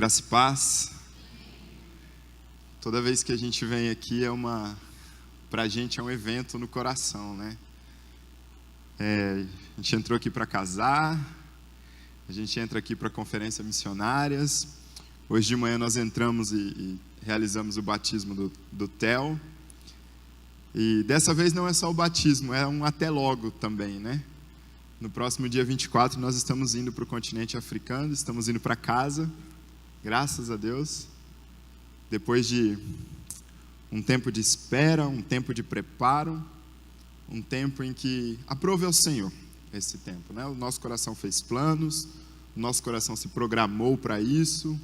Graça e paz. Toda vez que a gente vem aqui pra gente é um evento no coração, né? A gente entrou aqui para casar, a gente entra aqui para conferências missionárias. Hoje de manhã nós entramos e realizamos o batismo do Theo. E dessa vez não é só o batismo, é um até logo também, né? No próximo dia 24 nós estamos indo para o continente africano, estamos indo para casa. Graças a Deus, depois de um tempo de espera, um tempo de preparo, um tempo em que aprove ao Senhor esse tempo, né? O nosso coração fez planos, o nosso coração se programou para isso,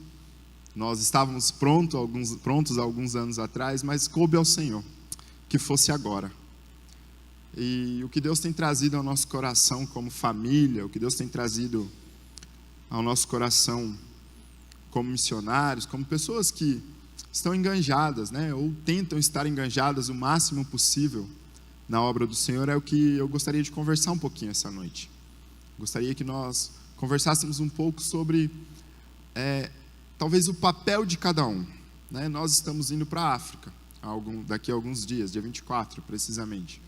nós estávamos prontos alguns anos atrás, mas coube ao Senhor que fosse agora. E o que Deus tem trazido ao nosso coração como família, o que Deus tem trazido ao nosso coração como missionários, como pessoas que estão enganjadas, né, ou tentam estar enganjadas o máximo possível na obra do Senhor, é o que eu gostaria de conversar um pouquinho essa noite. Gostaria que nós conversássemos um pouco sobre, talvez o papel de cada um, né? Nós estamos indo para a África, daqui a alguns dias, dia 24 precisamente.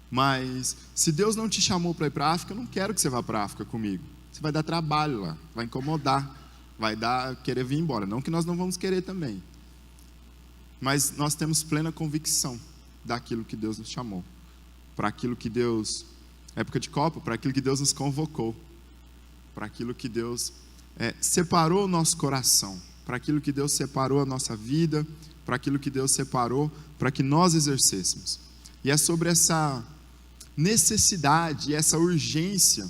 Mas se Deus não te chamou para ir para a África, eu não quero que você vá para a África comigo. Você vai dar trabalho lá, vai incomodar, vai querer vir embora. Não que nós não vamos querer também, mas nós temos plena convicção daquilo que Deus nos chamou, para aquilo que Deus, época de Copa, para aquilo que Deus nos convocou, para aquilo que Deus separou o nosso coração, para aquilo que Deus separou a nossa vida, para aquilo que Deus separou para que nós exercêssemos. E é sobre essa necessidade, essa urgência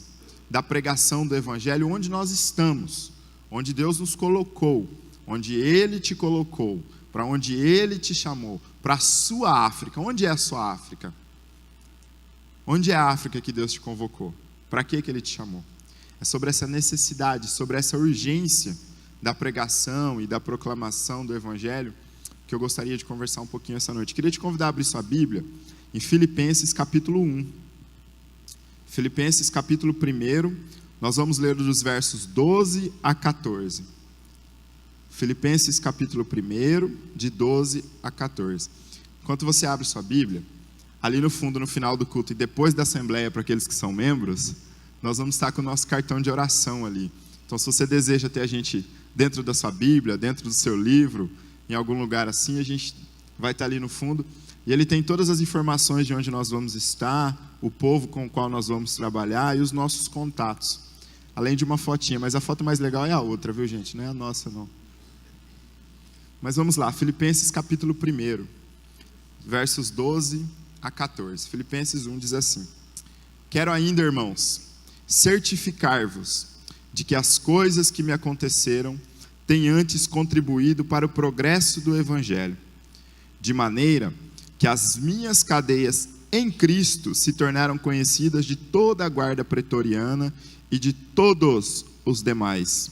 da pregação do Evangelho onde nós estamos, onde Deus nos colocou, onde Ele te colocou, para onde Ele te chamou, para a sua África. Onde é a sua África? Onde é a África que Deus te convocou? Para que Ele te chamou? É sobre essa necessidade, sobre essa urgência da pregação e da proclamação do Evangelho que eu gostaria de conversar um pouquinho essa noite. Queria te convidar a abrir sua Bíblia em Filipenses capítulo 1. Filipenses capítulo 1, nós vamos ler dos versos 12 a 14. Filipenses capítulo 1, de 12 a 14. Enquanto você abre sua Bíblia, ali no fundo, no final do culto e depois da assembleia, para aqueles que são membros, nós vamos estar com o nosso cartão de oração ali. Então, se você deseja ter a gente dentro da sua Bíblia, dentro do seu livro, em algum lugar assim, a gente vai estar ali no fundo. E ele tem todas as informações de onde nós vamos estar, o povo com o qual nós vamos trabalhar e os nossos contatos. Além de uma fotinha, mas a foto mais legal é a outra, viu, gente? Não é a nossa, não. Mas vamos lá, Filipenses capítulo 1, versos 12 a 14. Filipenses 1 diz assim: Quero ainda, irmãos, certificar-vos de que as coisas que me aconteceram têm antes contribuído para o progresso do Evangelho, de maneira que as minhas cadeias em Cristo se tornaram conhecidas de toda a guarda pretoriana e de todos os demais.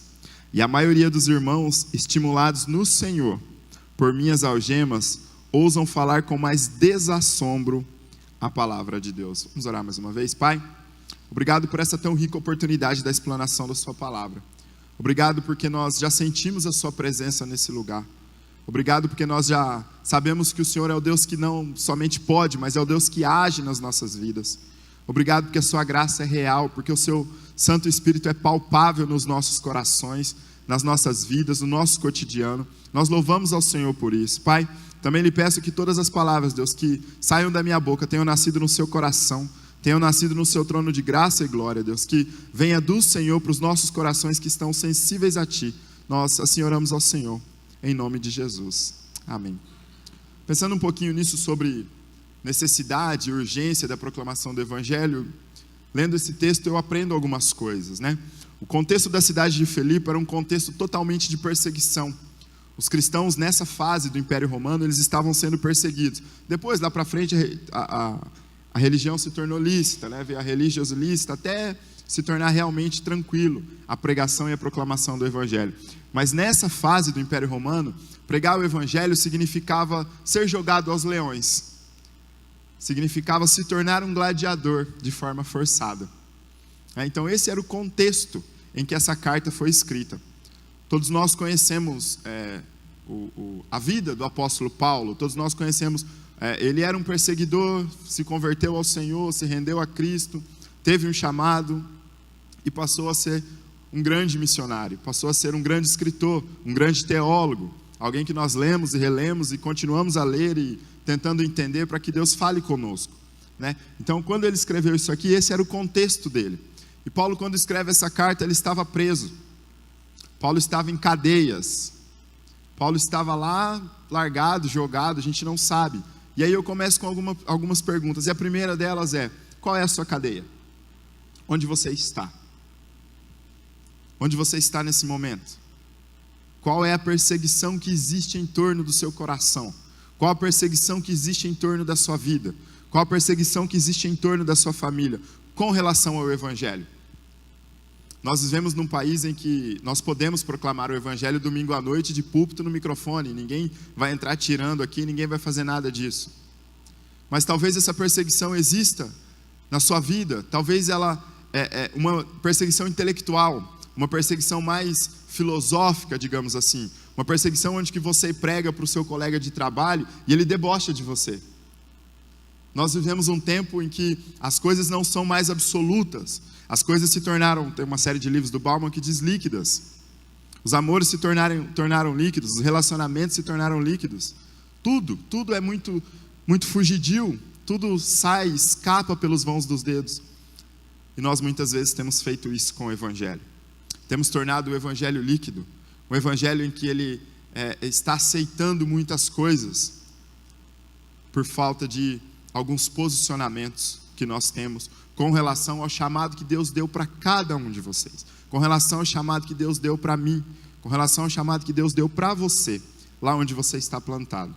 E a maioria dos irmãos, estimulados no Senhor por minhas algemas, ousam falar com mais desassombro a palavra de Deus. Vamos orar mais uma vez. Pai, obrigado por essa tão rica oportunidade da explanação da sua palavra. Obrigado porque nós já sentimos a sua presença nesse lugar. Obrigado porque nós já sabemos que o Senhor é o Deus que não somente pode, mas é o Deus que age nas nossas vidas. Obrigado porque a sua graça é real, porque o seu Santo Espírito é palpável nos nossos corações, nas nossas vidas, no nosso cotidiano. Nós louvamos ao Senhor por isso. Pai, também lhe peço que todas as palavras, Deus, que saiam da minha boca tenham nascido no seu coração, tenham nascido no seu trono de graça e glória, Deus, que venha do Senhor para os nossos corações que estão sensíveis a Ti. Nós assim oramos ao Senhor, em nome de Jesus. Amém. Pensando um pouquinho nisso sobre necessidade e urgência da proclamação do Evangelho, lendo esse texto eu aprendo algumas coisas, né? O contexto da cidade de Filipe era um contexto totalmente de perseguição. Os cristãos nessa fase do Império Romano, eles estavam sendo perseguidos. Depois, lá para frente, a religião se tornou lícita, né? A religiosidade lícita, até se tornar realmente tranquilo a pregação e a proclamação do Evangelho. Mas nessa fase do Império Romano, pregar o Evangelho significava ser jogado aos leões. Significava se tornar um gladiador de forma forçada. Então esse era o contexto em que essa carta foi escrita. Todos nós conhecemos a vida do apóstolo Paulo, todos nós conhecemos, ele era um perseguidor, se converteu ao Senhor, se rendeu a Cristo, teve um chamado e passou a ser um grande missionário, passou a ser um grande escritor, um grande teólogo, alguém que nós lemos e relemos e continuamos a ler e tentando entender para que Deus fale conosco, né? Então, quando ele escreveu isso aqui, esse era o contexto dele. E Paulo, quando escreve essa carta, ele estava preso. Paulo estava em cadeias. Paulo estava lá, largado, jogado, a gente não sabe. E aí eu começo com algumas perguntas. E a primeira delas é: qual é a sua cadeia? Onde você está? Onde você está nesse momento? Qual é a perseguição que existe em torno do seu coração? Qual a perseguição que existe em torno da sua vida? Qual a perseguição que existe em torno da sua família com relação ao Evangelho? Nós vivemos num país em que nós podemos proclamar o Evangelho domingo à noite de púlpito no microfone. Ninguém vai entrar tirando aqui, ninguém vai fazer nada disso. Mas talvez essa perseguição exista na sua vida. Talvez ela é uma perseguição intelectual, uma perseguição mais filosófica, digamos assim. Uma perseguição onde que você prega para o seu colega de trabalho e ele debocha de você. Nós vivemos um tempo em que as coisas não são mais absolutas. As coisas se tornaram, tem uma série de livros do Bauman que diz líquidas. Os amores se tornaram líquidos, os relacionamentos se tornaram líquidos. Tudo é muito, muito fugidio, tudo sai, escapa pelos vãos dos dedos. E nós muitas vezes temos feito isso com o Evangelho. Temos tornado o Evangelho líquido, um Evangelho em que ele está aceitando muitas coisas, por falta de alguns posicionamentos que nós temos com relação ao chamado que Deus deu para cada um de vocês, com relação ao chamado que Deus deu para mim, com relação ao chamado que Deus deu para você, lá onde você está plantado.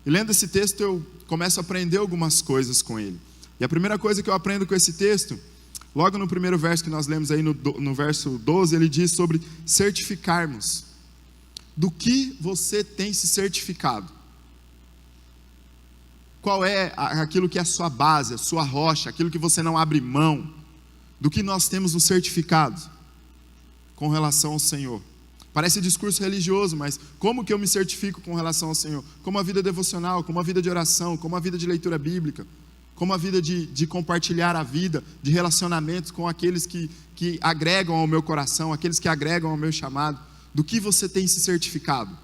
E lendo esse texto eu começo a aprender algumas coisas com ele. E a primeira coisa que eu aprendo com esse texto, logo no primeiro verso que nós lemos aí no verso 12, ele diz sobre certificarmos. Do que você tem se certificado? Qual é aquilo que é a sua base, a sua rocha, aquilo que você não abre mão? Do que nós temos nos certificado com relação ao Senhor? Parece discurso religioso, mas como que eu me certifico com relação ao Senhor? Como a vida devocional, como a vida de oração, como a vida de leitura bíblica, como a vida de compartilhar a vida, de relacionamentos com aqueles que agregam ao meu coração, aqueles que agregam ao meu chamado. Do que você tem se certificado?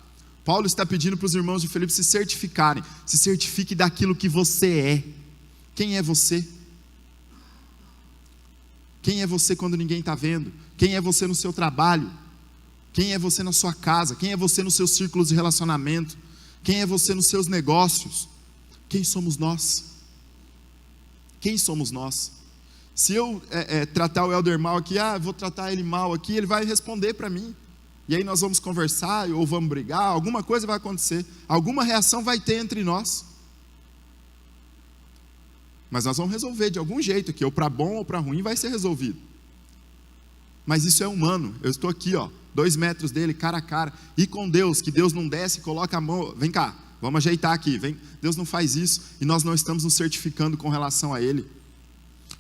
Paulo está pedindo para os irmãos de Filipe se certificarem. Se certifique daquilo que você é. Quem é você? Quem é você quando ninguém está vendo? Quem é você no seu trabalho? Quem é você na sua casa? Quem é você nos seus círculos de relacionamento? Quem é você nos seus negócios? Quem somos nós? Quem somos nós? Se eu tratar o Elder mal aqui, vou tratar ele mal aqui, ele vai responder para mim. E aí nós vamos conversar, ou vamos brigar, alguma coisa vai acontecer, alguma reação vai ter entre nós. Mas nós vamos resolver de algum jeito aqui, ou para bom ou para ruim vai ser resolvido. Mas isso é humano, eu estou aqui 2 metros dele, cara a cara, e com Deus, que Deus não desce e coloca a mão, vem cá, vamos ajeitar aqui, vem. Deus não faz isso, e nós não estamos nos certificando com relação a Ele.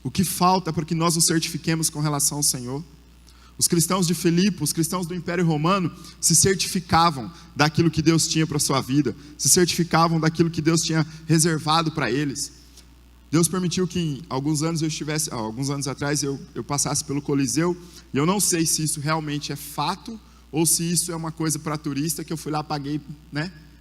O que falta para que nós nos certifiquemos com relação ao Senhor? Os cristãos de Filipe, os cristãos do Império Romano, se certificavam daquilo que Deus tinha para a sua vida, se certificavam daquilo que Deus tinha reservado para eles. Deus permitiu que alguns anos atrás eu passasse pelo Coliseu, e eu não sei se isso realmente é fato, ou se isso é uma coisa para turista, que eu fui lá, paguei,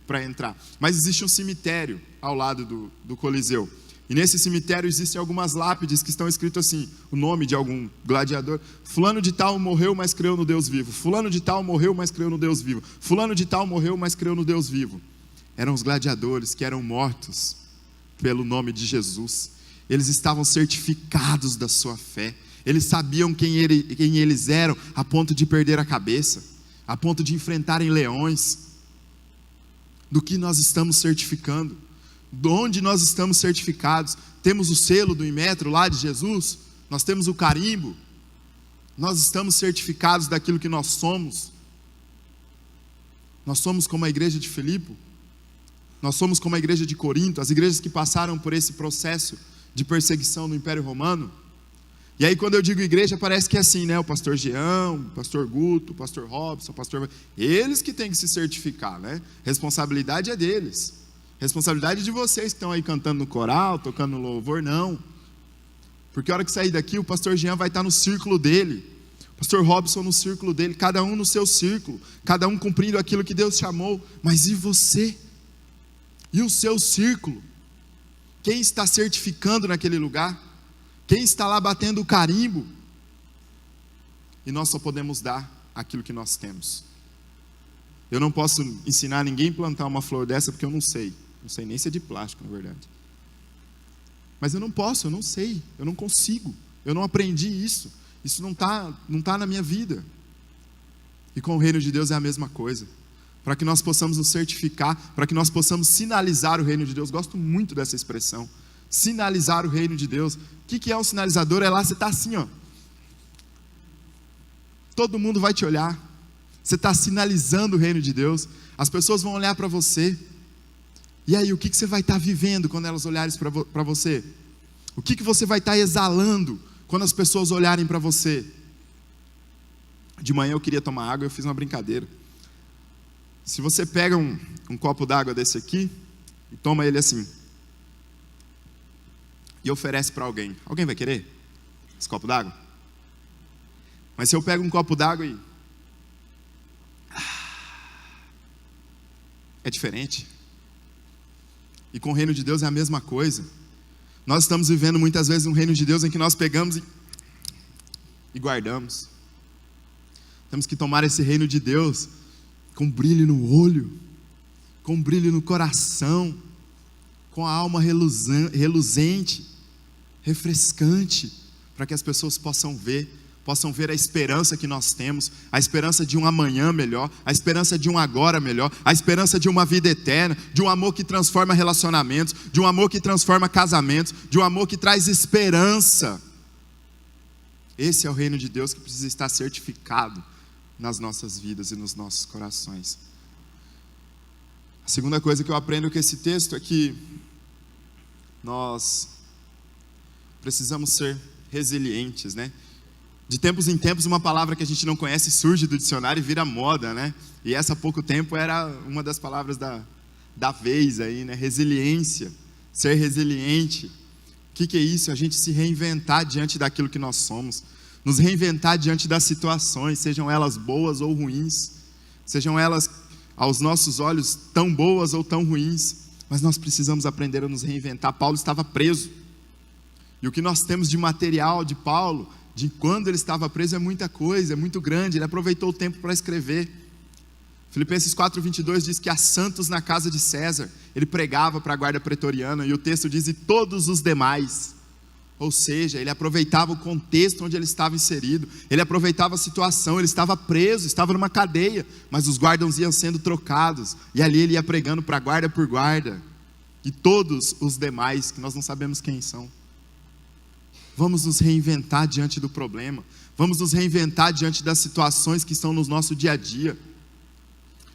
para entrar. Mas existe um cemitério ao lado do Coliseu. E nesse cemitério existem algumas lápides que estão escritas assim, o nome de algum gladiador. Fulano de tal morreu, mas creu no Deus vivo. Fulano de tal morreu, mas creu no Deus vivo. Fulano de tal morreu, mas creu no Deus vivo. Eram os gladiadores que eram mortos pelo nome de Jesus. Eles estavam certificados da sua fé. Eles sabiam quem eles eram, a ponto de perder a cabeça, a ponto de enfrentarem leões. Do que nós estamos certificando? De onde nós estamos certificados? Temos o selo do Inmetro lá de Jesus? Nós temos o carimbo? Nós estamos certificados daquilo que nós somos? Nós somos como a igreja de Filipe? Nós somos como a igreja de Corinto, as igrejas que passaram por esse processo de perseguição no Império Romano? E aí quando eu digo igreja, parece que é assim, né? O pastor Jean, o pastor Guto, o pastor Robson, o pastor... Eles que têm que se certificar, né? Responsabilidade é deles. Responsabilidade de vocês que estão aí cantando no coral, tocando no louvor, não. Porque a hora que sair daqui, o pastor Jean vai estar no círculo dele, o pastor Robson no círculo dele, cada um no seu círculo, cada um cumprindo aquilo que Deus chamou. Mas e você? E o seu círculo? Quem está certificando naquele lugar? Quem está lá batendo o carimbo? E nós só podemos dar aquilo que nós temos. Eu não posso ensinar ninguém a plantar uma flor dessa, porque eu não sei. Não sei nem se é de plástico, na verdade. Mas eu não posso, eu não sei, eu não consigo. Eu não aprendi isso. Isso não tá na minha vida. E com o reino de Deus é a mesma coisa. Para que nós possamos nos certificar, para que nós possamos sinalizar o reino de Deus. Gosto muito dessa expressão. Sinalizar o reino de Deus. O que é um sinalizador? É lá, você está assim, ó. Todo mundo vai te olhar. Você está sinalizando o reino de Deus. As pessoas vão olhar para você. E aí, o que você vai estar vivendo quando elas olharem para você? O que você vai estar exalando quando as pessoas olharem para você? De manhã eu queria tomar água, eu fiz uma brincadeira. Se você pega um copo d'água desse aqui e toma ele assim, e oferece para alguém, alguém vai querer esse copo d'água? Mas se eu pego um copo d'água e... é diferente. E com o reino de Deus é a mesma coisa. Nós estamos vivendo muitas vezes um reino de Deus em que nós pegamos e guardamos. Temos que tomar esse reino de Deus com brilho no olho, com brilho no coração, com a alma reluzente, refrescante, para que as pessoas possam ver a esperança que nós temos, a esperança de um amanhã melhor, a esperança de um agora melhor, a esperança de uma vida eterna, de um amor que transforma relacionamentos, de um amor que transforma casamentos, de um amor que traz esperança. Esse é o reino de Deus que precisa estar certificado nas nossas vidas e nos nossos corações. A segunda coisa que eu aprendo com esse texto é que nós precisamos ser resilientes, né? De tempos em tempos, uma palavra que a gente não conhece surge do dicionário e vira moda, né? E essa há pouco tempo era uma das palavras da vez aí, né? Resiliência, ser resiliente. O que é isso? A gente se reinventar diante daquilo que nós somos, nos reinventar diante das situações, sejam elas boas ou ruins, sejam elas aos nossos olhos tão boas ou tão ruins, mas nós precisamos aprender a nos reinventar. Paulo estava preso, e o que nós temos de material de Paulo, de quando ele estava preso, é muita coisa, é muito grande. Ele aproveitou o tempo para escrever. Filipenses 4:22 diz que há santos na casa de César. Ele pregava para a guarda pretoriana, e o texto diz: e todos os demais. Ou seja, ele aproveitava o contexto onde ele estava inserido, ele aproveitava a situação. Ele estava preso, estava numa cadeia, mas os guardas iam sendo trocados, e ali ele ia pregando para guarda por guarda, e todos os demais, que nós não sabemos quem são. Vamos nos reinventar diante do problema, vamos nos reinventar diante das situações que estão no nosso dia a dia.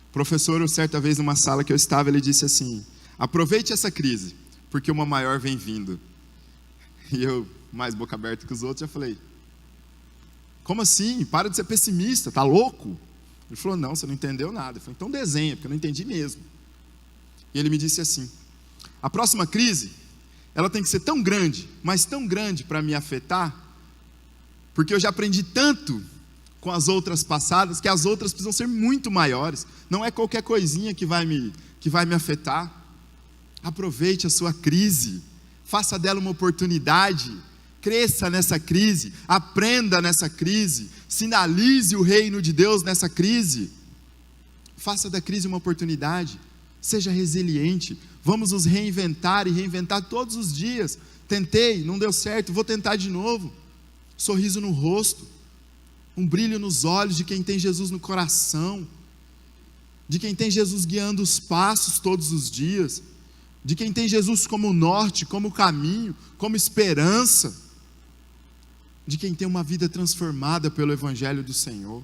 O professor, certa vez numa sala que eu estava, ele disse assim: aproveite essa crise, porque uma maior vem vindo. E eu, mais boca aberta que os outros, já falei: como assim? Para de ser pessimista, tá louco? Ele falou: não, você não entendeu nada. Eu falei: então desenha, porque eu não entendi mesmo. E ele me disse assim: a próxima crise, ela tem que ser tão grande, mas tão grande para me afetar, porque eu já aprendi tanto com as outras passadas, que as outras precisam ser muito maiores. Não é qualquer coisinha que vai me afetar. Aproveite a sua crise, faça dela uma oportunidade, cresça nessa crise, aprenda nessa crise, sinalize o reino de Deus nessa crise, faça da crise uma oportunidade, seja resiliente. Vamos nos reinventar e reinventar todos os dias. Tentei, não deu certo, vou tentar de novo. Sorriso no rosto, um brilho nos olhos de quem tem Jesus no coração, de quem tem Jesus guiando os passos todos os dias, de quem tem Jesus como norte, como caminho, como esperança, de quem tem uma vida transformada pelo Evangelho do Senhor,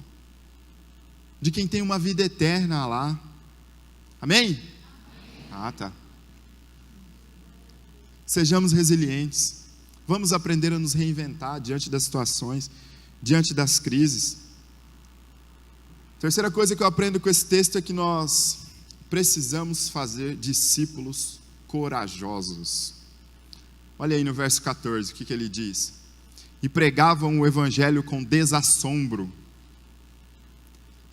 de quem tem uma vida eterna lá. Amém? Ah, tá. Sejamos resilientes, Vamos aprender a nos reinventar diante das situações, diante das crises. Terceira coisa que eu aprendo com esse texto é que nós precisamos fazer discípulos corajosos. Olha aí no verso 14, o que ele diz? E pregavam o evangelho com desassombro.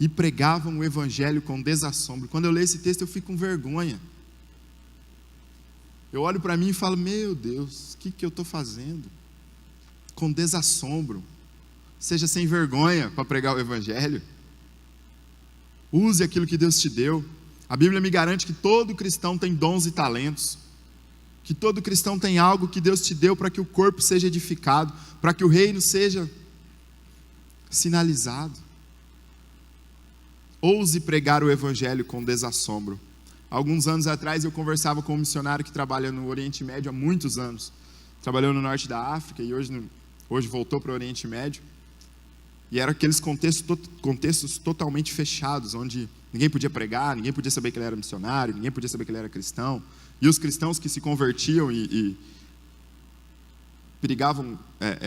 E pregavam o evangelho com desassombro. Quando eu leio esse texto eu fico com vergonha. Eu olho para mim e falo, meu Deus, o que eu estou fazendo? Com desassombro. Seja sem vergonha para pregar o evangelho. Use aquilo que Deus te deu. A Bíblia me garante que todo cristão tem dons e talentos. Que todo cristão tem algo que Deus te deu para que o corpo seja edificado, para que o reino seja sinalizado. Ouse pregar o evangelho com desassombro. Alguns anos atrás eu conversava com um missionário que trabalha no Oriente Médio há muitos anos. Trabalhou no norte da África e hoje voltou para o Oriente Médio. E eram aqueles contextos totalmente fechados, onde ninguém podia pregar, ninguém podia saber que ele era missionário, ninguém podia saber que ele era cristão. E os cristãos que se convertiam e perigavam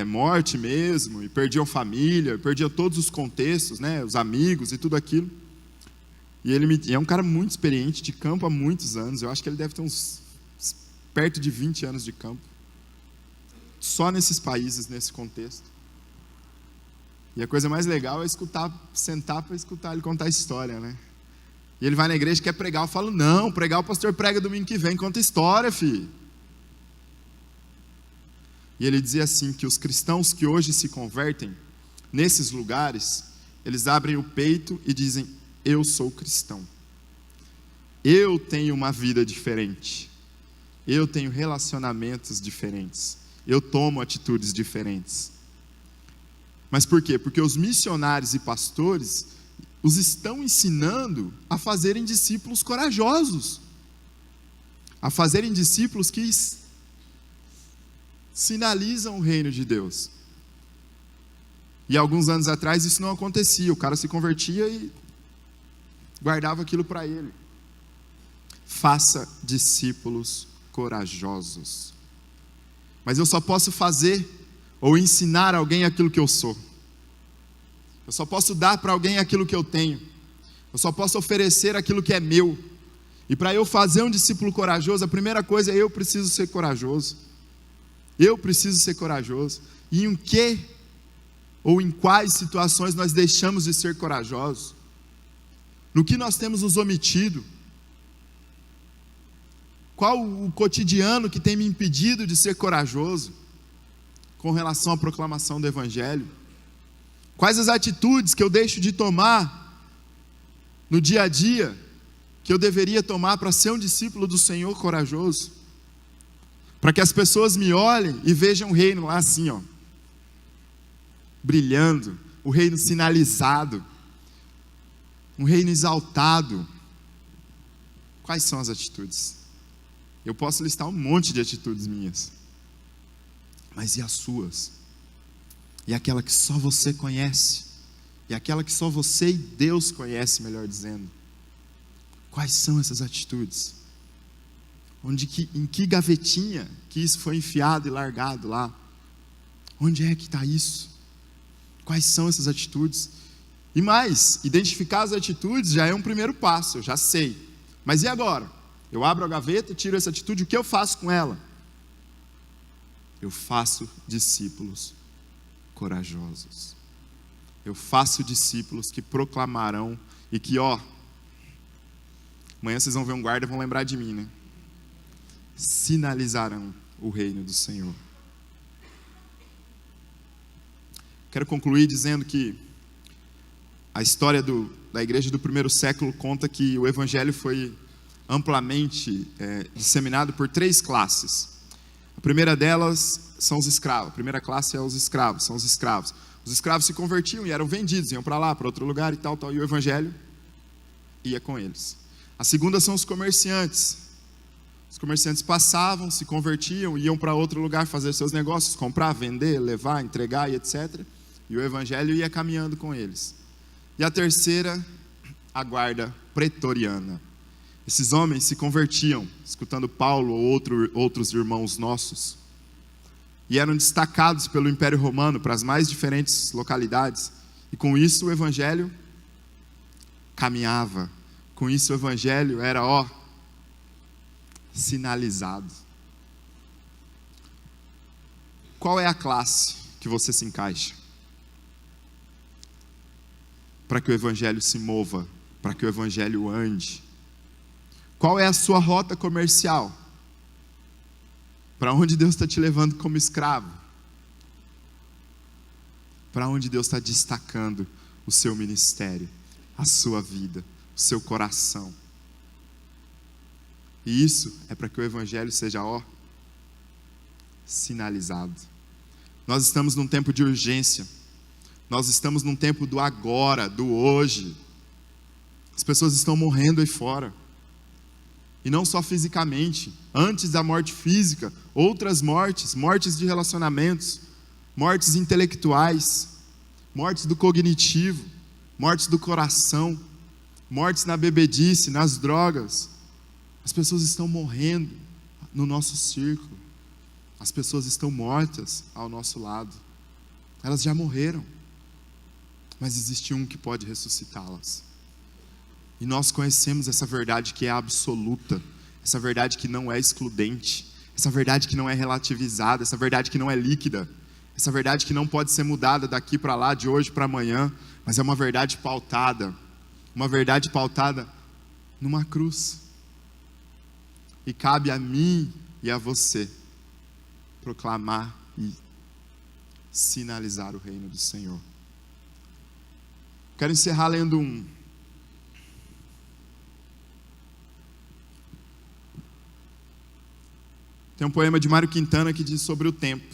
morte mesmo, e perdiam família, perdiam todos os contextos, né, os amigos e tudo aquilo. E ele é um cara muito experiente, de campo há muitos anos. Eu acho que ele deve ter perto de 20 anos de campo. Só nesses países, nesse contexto. E a coisa mais legal é sentar para escutar ele contar a história, né? E ele vai na igreja e quer pregar. Eu falo, não, pregar o pastor prega domingo que vem, conta história, filho. E ele dizia assim, que os cristãos que hoje se convertem, nesses lugares, eles abrem o peito e dizem, eu sou cristão. Eu tenho uma vida diferente. Eu tenho relacionamentos diferentes. Eu tomo atitudes diferentes. Mas por quê? Porque os missionários e pastores os estão ensinando a fazerem discípulos corajosos. A fazerem discípulos que sinalizam o reino de Deus. E alguns anos atrás isso não acontecia. O cara se convertia e guardava aquilo para ele. Faça discípulos corajosos. Mas eu só posso fazer ou ensinar alguém aquilo que eu sou. Eu só posso dar para alguém aquilo que eu tenho. Eu só posso oferecer aquilo que é meu. E para eu fazer um discípulo corajoso, a primeira coisa é eu preciso ser corajoso. Eu preciso ser corajoso. E em que ou em quais situações nós deixamos de ser corajosos? No que nós temos nos omitido? Qual o cotidiano que tem me impedido de ser corajoso com relação à proclamação do evangelho? Quais as atitudes que eu deixo de tomar no dia a dia que eu deveria tomar para ser um discípulo do Senhor corajoso? Para que as pessoas me olhem e vejam o reino lá assim, ó, brilhando, o reino sinalizado, um reino exaltado. Quais são as atitudes? Eu posso listar um monte de atitudes minhas, mas e as suas? E aquela que só você conhece? E aquela que só você e Deus conhece, melhor dizendo? Quais são essas atitudes? Em que gavetinha que isso foi enfiado e largado lá? Onde é que está isso? Quais são essas atitudes? E mais, identificar as atitudes já é um primeiro passo, eu já sei. Mas e agora? Eu abro a gaveta, tiro essa atitude, o que eu faço com ela? Eu faço discípulos corajosos. Eu faço discípulos que proclamarão e que, amanhã vocês vão ver um guarda e vão lembrar de mim, né? Sinalizarão o reino do Senhor. Quero concluir dizendo que a história da igreja do primeiro século conta que o evangelho foi amplamente disseminado por 3 classes. A primeira delas são os escravos. A primeira classe são os escravos. Os escravos se convertiam e eram vendidos, iam para lá, para outro lugar e tal, e o evangelho ia com eles. A segunda são os comerciantes. Os comerciantes passavam, se convertiam, iam para outro lugar fazer seus negócios, comprar, vender, levar, entregar e etc. E o evangelho ia caminhando com eles. E a terceira, a guarda pretoriana. Esses homens se convertiam, escutando Paulo ou outros irmãos nossos, e eram destacados pelo Império Romano para as mais diferentes localidades. E com isso o Evangelho caminhava. Com isso o Evangelho era, sinalizado. Qual é a classe que você se encaixa? Para que o Evangelho se mova, para que o Evangelho ande. Qual é a sua rota comercial? Para onde Deus está te levando como escravo? Para onde Deus está destacando o seu ministério, a sua vida, o seu coração? E isso é para que o Evangelho seja, sinalizado. Nós estamos num tempo de urgência. Nós estamos num tempo do agora, do hoje. As pessoas estão morrendo aí fora. E não só fisicamente. Antes da morte física, outras mortes. Mortes de relacionamentos. Mortes intelectuais. Mortes do cognitivo. Mortes do coração. Mortes na bebedice, nas drogas. As pessoas estão morrendo no nosso círculo. As pessoas estão mortas ao nosso lado. Elas já morreram. Mas existe um que pode ressuscitá-las. E nós conhecemos essa verdade que é absoluta. Essa verdade que não é excludente. Essa verdade que não é relativizada. Essa verdade que não é líquida. Essa verdade que não pode ser mudada daqui para lá, de hoje para amanhã. Mas é uma verdade pautada. Uma verdade pautada numa cruz. E cabe a mim e a você proclamar e sinalizar o reino do Senhor. Quero encerrar lendo Tem um poema de Mário Quintana que diz sobre o tempo.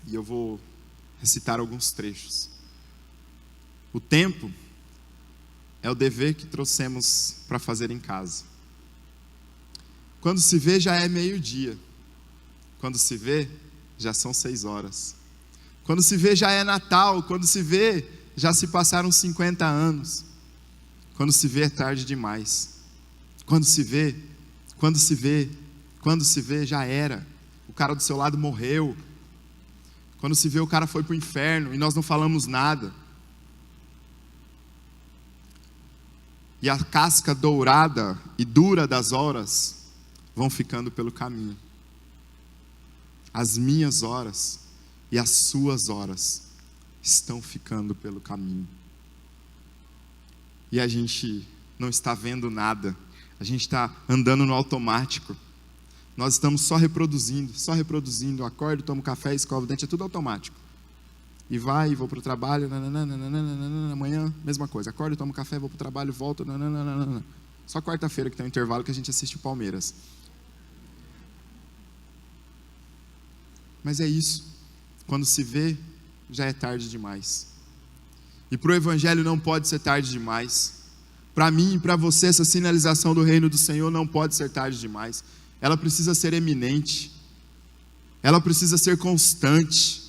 E eu vou recitar alguns trechos. O tempo é o dever que trouxemos para fazer em casa. Quando se vê, já é meio-dia. Quando se vê, já são 6 horas. Quando se vê, já é Natal. Quando se vê, já se passaram 50 anos. Quando se vê, é tarde demais. Quando se vê, já era. O cara do seu lado morreu. Quando se vê, o cara foi para o inferno e nós não falamos nada. E a casca dourada e dura das horas vão ficando pelo caminho. As minhas horas e as suas horas estão ficando pelo caminho. E a gente não está vendo nada. A gente está andando no automático. Nós estamos só reproduzindo. Eu acordo, tomo café, escovo o dente, é tudo automático. E vou para o trabalho, amanhã, mesma coisa. Acordo, tomo café, vou para o trabalho, volto, Só quarta-feira que tem um intervalo que a gente assiste o Palmeiras. Mas é isso. Quando se vê, já é tarde demais. E para o Evangelho não pode ser tarde demais. Para mim e para você, essa sinalização do reino do Senhor não pode ser tarde demais. Ela precisa ser eminente. Ela precisa ser constante.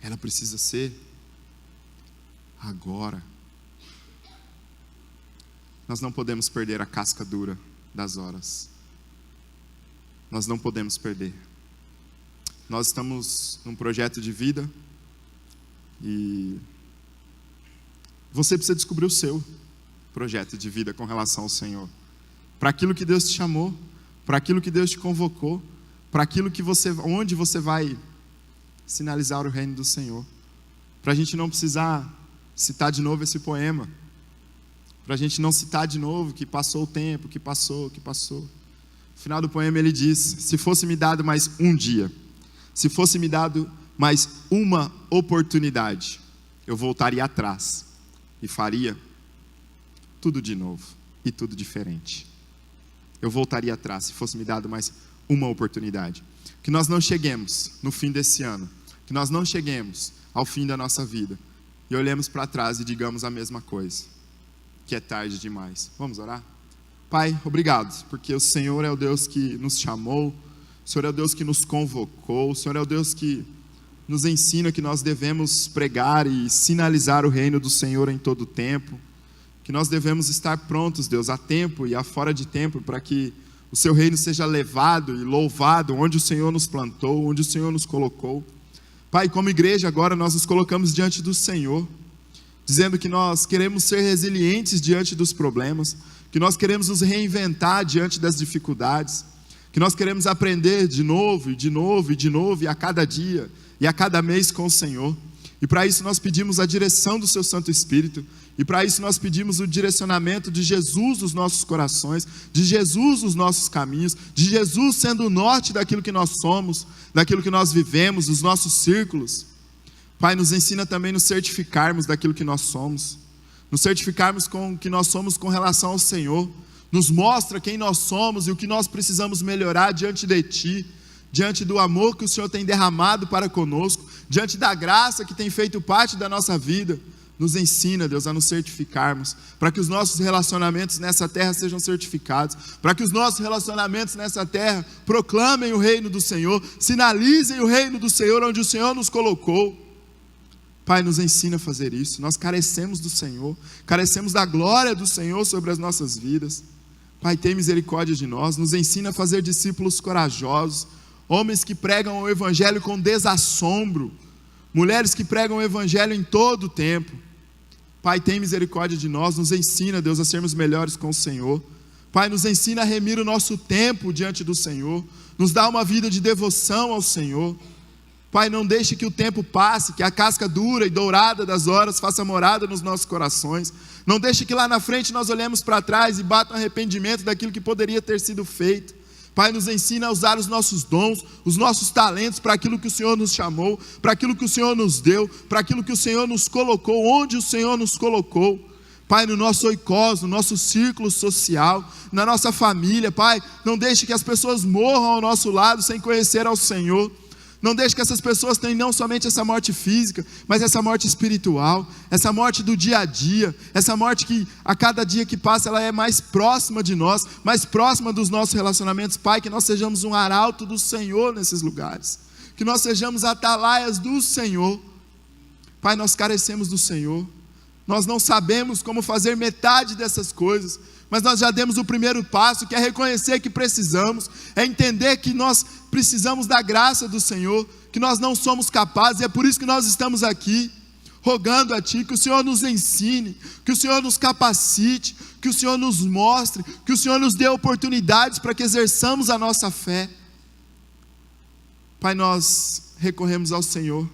Ela precisa ser agora. Nós não podemos perder a casca dura das horas. Nós não podemos perder. Nós estamos num projeto de vida e você precisa descobrir o seu projeto de vida com relação ao Senhor. Para aquilo que Deus te chamou, para aquilo que Deus te convocou, para aquilo que onde você vai sinalizar o reino do Senhor. Para a gente não precisar citar de novo esse poema. Para a gente não citar de novo que passou o tempo, que passou. No final do poema ele diz: se fosse me dado mais um dia, se fosse me dado mais uma oportunidade, eu voltaria atrás e faria tudo de novo e tudo diferente. Eu voltaria atrás se fosse me dado mais uma oportunidade. Que nós não cheguemos no fim desse ano, que nós não cheguemos ao fim da nossa vida e olhemos para trás e digamos a mesma coisa, que é tarde demais. Vamos orar? Pai, obrigado, porque o Senhor é o Deus que nos chamou, o Senhor é o Deus que nos convocou, o Senhor é o Deus que nos ensina que nós devemos pregar e sinalizar o reino do Senhor em todo o tempo, que nós devemos estar prontos, Deus, a tempo e a fora de tempo, para que o seu reino seja levado e louvado onde o Senhor nos plantou, onde o Senhor nos colocou. Pai, como igreja agora nós nos colocamos diante do Senhor, dizendo que nós queremos ser resilientes diante dos problemas, que nós queremos nos reinventar diante das dificuldades, que nós queremos aprender de novo, e de novo, e de novo, e a cada dia, e a cada mês com o Senhor. E para isso nós pedimos a direção do seu Santo Espírito, e para isso nós pedimos o direcionamento de Jesus nos nossos corações, de Jesus nos nossos caminhos, de Jesus sendo o norte daquilo que nós somos, daquilo que nós vivemos, dos nossos círculos. Pai, nos ensina também a nos certificarmos daquilo que nós somos, nos certificarmos com o que nós somos com relação ao Senhor, nos mostra quem nós somos e o que nós precisamos melhorar diante de Ti, diante do amor que o Senhor tem derramado para conosco, diante da graça que tem feito parte da nossa vida. Nos ensina, Deus, a nos certificarmos, para que os nossos relacionamentos nessa terra sejam certificados, para que os nossos relacionamentos nessa terra proclamem o reino do Senhor, sinalizem o reino do Senhor onde o Senhor nos colocou. Pai, nos ensina a fazer isso. Nós carecemos do Senhor, carecemos da glória do Senhor sobre as nossas vidas. Pai, tem misericórdia de nós, nos ensina a fazer discípulos corajosos, homens que pregam o Evangelho com desassombro, mulheres que pregam o Evangelho em todo o tempo. Pai, tem misericórdia de nós, nos ensina, Deus, a sermos melhores com o Senhor. Pai, nos ensina a remir o nosso tempo diante do Senhor, nos dá uma vida de devoção ao Senhor. Pai, não deixe que o tempo passe, que a casca dura e dourada das horas faça morada nos nossos corações. Não deixe que lá na frente nós olhemos para trás e bata um arrependimento daquilo que poderia ter sido feito. Pai, nos ensina a usar os nossos dons, os nossos talentos para aquilo que o Senhor nos chamou, para aquilo que o Senhor nos deu, para aquilo que o Senhor nos colocou, onde o Senhor nos colocou. Pai, no nosso oikos, no nosso círculo social, na nossa família. Pai, não deixe que as pessoas morram ao nosso lado sem conhecer ao Senhor. Não deixe que essas pessoas tenham não somente essa morte física, mas essa morte espiritual, essa morte do dia a dia, essa morte que a cada dia que passa ela é mais próxima de nós, mais próxima dos nossos relacionamentos. Pai, que nós sejamos um arauto do Senhor nesses lugares, que nós sejamos atalaias do Senhor. Pai, nós carecemos do Senhor, nós não sabemos como fazer metade dessas coisas, mas nós já demos o primeiro passo, que é reconhecer que precisamos, é entender que nós precisamos da graça do Senhor, que nós não somos capazes, e é por isso que nós estamos aqui, rogando a Ti, que o Senhor nos ensine, que o Senhor nos capacite, que o Senhor nos mostre, que o Senhor nos dê oportunidades para que exerçamos a nossa fé. Pai, nós recorremos ao Senhor,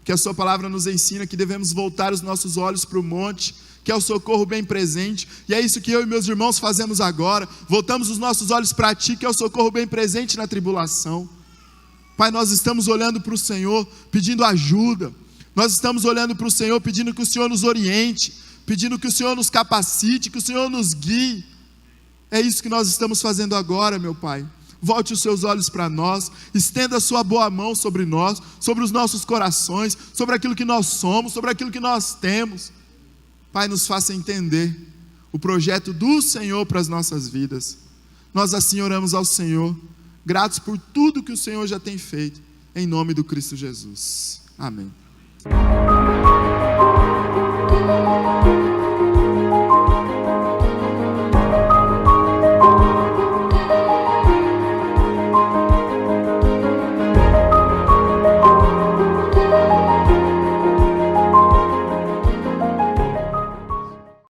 que a Sua palavra nos ensina que devemos voltar os nossos olhos para o monte, que é o socorro bem presente, e é isso que eu e meus irmãos fazemos agora, voltamos os nossos olhos para Ti, que é o socorro bem presente na tribulação. Pai, nós estamos olhando para o Senhor, pedindo ajuda, nós estamos olhando para o Senhor, pedindo que o Senhor nos oriente, pedindo que o Senhor nos capacite, que o Senhor nos guie. É isso que nós estamos fazendo agora, meu Pai. Volte os seus olhos para nós, estenda a sua boa mão sobre nós, sobre os nossos corações, sobre aquilo que nós somos, sobre aquilo que nós temos. Pai, nos faça entender o projeto do Senhor para as nossas vidas. Nós assim oramos ao Senhor, gratos por tudo que o Senhor já tem feito, em nome do Cristo Jesus. Amém.